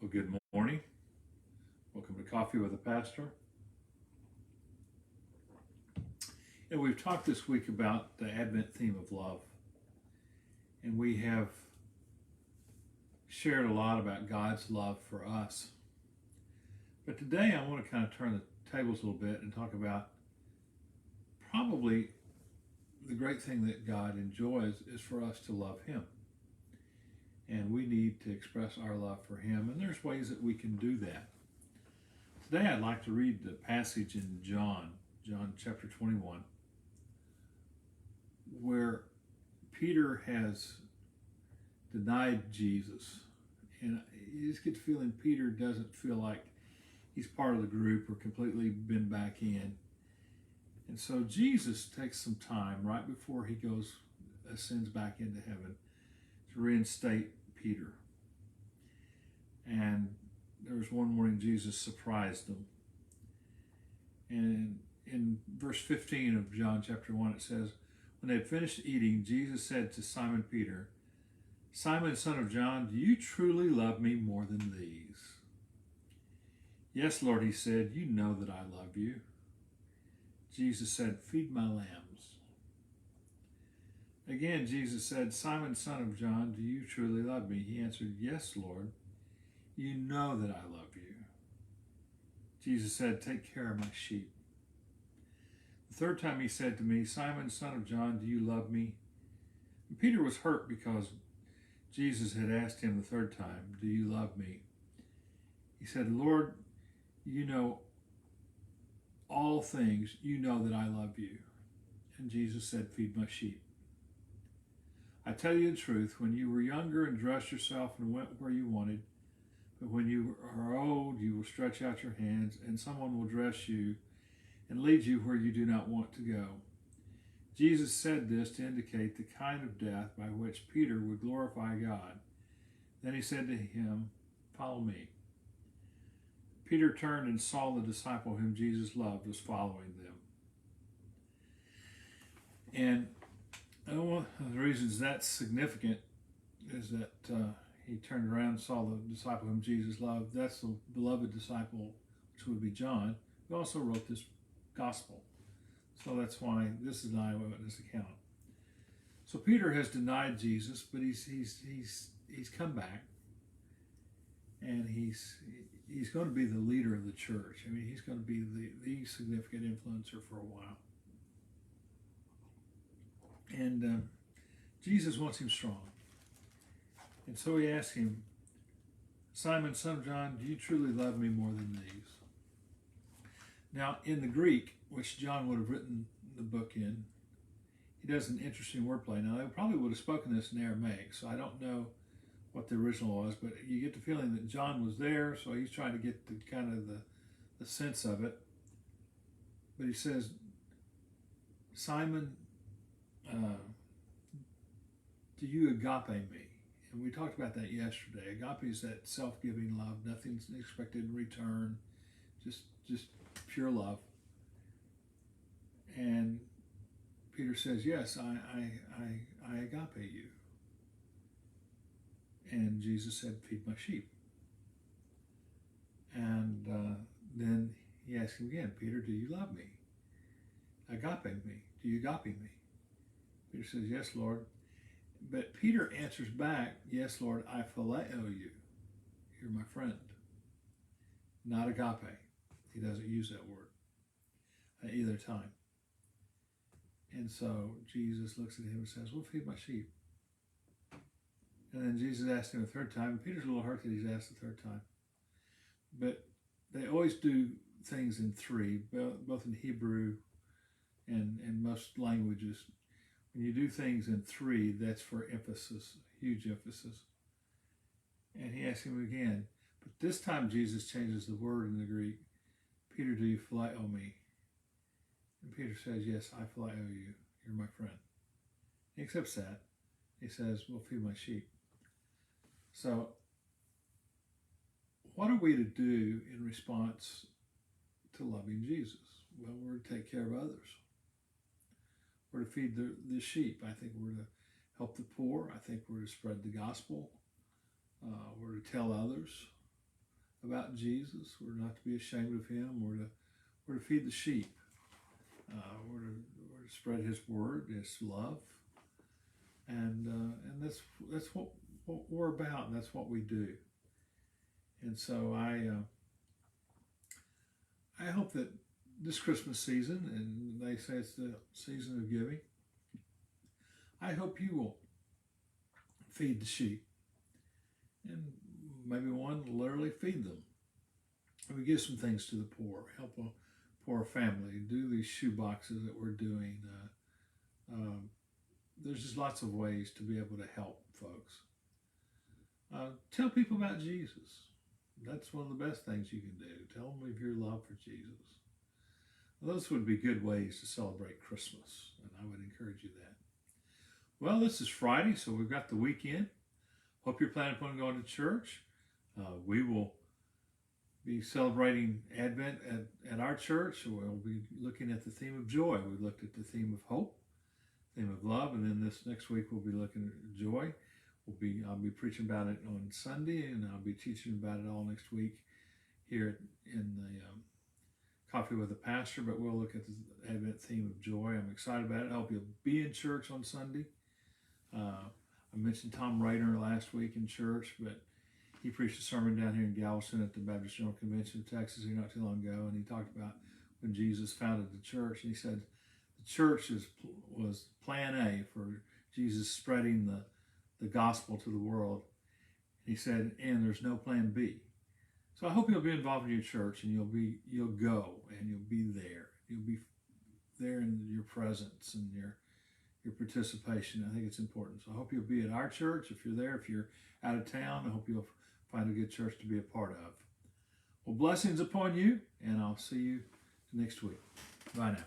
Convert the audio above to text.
Well, good morning. Welcome to Coffee with a Pastor. And we've talked this week about the Advent theme of love. And we have shared a lot about God's love for us. But today I want to kind of turn the tables a little bit and talk about probably the great thing that God enjoys is for us to love Him. And we need to express our love for Him. And there's ways that we can do that. Today I'd like to read the passage in John chapter 21, where Peter has denied Jesus. And you just get the feeling Peter doesn't feel like he's part of the group or completely been back in. And so Jesus takes some time right before he ascends back into heaven to reinstate Peter. And there was one morning Jesus surprised them. And in verse 15 of John chapter 1, it says, when they had finished eating, Jesus said to Simon Peter, Simon, son of John, do you truly love me more than these? Yes, Lord, he said, you know that I love you. Jesus said, feed my lambs. Again, Jesus said, Simon, son of John, do you truly love me? He answered, yes, Lord, you know that I love you. Jesus said, take care of my sheep. The third time he said to me, Simon, son of John, do you love me? And Peter was hurt because Jesus had asked him the third time, do you love me? He said, Lord, you know all things. You know that I love you. And Jesus said, feed my sheep. I tell you the truth, when you were younger and dressed yourself and went where you wanted, but when you are old, you will stretch out your hands and someone will dress you and lead you where you do not want to go. Jesus said this to indicate the kind of death by which Peter would glorify God. Then he said to him, follow me. Peter turned and saw the disciple whom Jesus loved was following them. And one of the reasons that's significant is that he turned around and saw the disciple whom Jesus loved. That's the beloved disciple, which would be John, who also wrote this gospel. So that's why this is an eyewitness account. So Peter has denied Jesus, but he's come back, and he's going to be the leader of the church. I mean, he's going to be the significant influencer for a while. And Jesus wants him strong. And so he asks him, Simon, son of John, do you truly love me more than these? Now, in the Greek, which John would have written the book in, he does an interesting wordplay. Now, they probably would have spoken this in Aramaic, so I don't know what the original was, but you get the feeling that John was there, so he's trying to get the kind of the sense of it. But he says, Simon, do you agape me? And we talked about that yesterday. Agape is that self-giving love, nothing's expected in return, just pure love. And Peter says, yes, I agape you. And Jesus said, feed my sheep. And then he asked him again, Peter, do you love me? Agape me. Do you agape me? Peter says, yes, Lord. But Peter answers back, yes, Lord, I phileo you. You're my friend. Not agape. He doesn't use that word at either time. And so Jesus looks at him and says, well, feed my sheep. And then Jesus asked him a third time. And Peter's a little hurt that he's asked the third time. But they always do things in three, both in Hebrew and most languages. When you do things in three, that's for emphasis, huge emphasis. And he asked him again. But this time Jesus changes the word in the Greek. Peter, do you phileo me? And Peter says, yes, I phileo you. You're my friend. He accepts that. He says, well, feed my sheep. So what are we to do in response to loving Jesus? Well, we're to take care of others. We're to feed the sheep. I think we're to help the poor. I think we're to spread the gospel. We're to tell others. about Jesus. We're not to be ashamed of him. We're to feed the sheep. We're to spread his word, his love. And that's what we're about, and that's what we do. And so I hope that this Christmas season, and they say it's the season of giving, I hope you will feed the sheep, and maybe one literally feed them. And we give some things to the poor, help a poor family, do these shoe boxes that we're doing. There's just lots of ways to be able to help folks. Tell people about Jesus. That's one of the best things you can do. Tell them of your love for Jesus. Those would be good ways to celebrate Christmas, and I would encourage you that. Well, this is Friday, so we've got the weekend. Hope you're planning upon going to church. We will be celebrating Advent at our church. We'll be looking at the theme of joy. We looked at the theme of hope, theme of love, and then this next week we'll be looking at joy. I'll be preaching about it on Sunday, and I'll be teaching about it all next week here in the Coffee with a Pastor. But we'll look at the Advent theme of joy. I'm excited about it. I hope you'll be in church on Sunday. I mentioned Tom Rainer last week in church, but he preached a sermon down here in Galveston at the Baptist General Convention of Texas here not too long ago, and he talked about when Jesus founded the church, and he said the church was plan A for Jesus spreading the gospel to the world. He said, and there's no plan B. So I hope you'll be involved in your church, and you'll go, and you'll be there. You'll be there in your presence and your participation. I think it's important. So I hope you'll be at our church. If you're there, if you're out of town, I hope you'll find a good church to be a part of. Well, blessings upon you, and I'll see you next week. Bye now.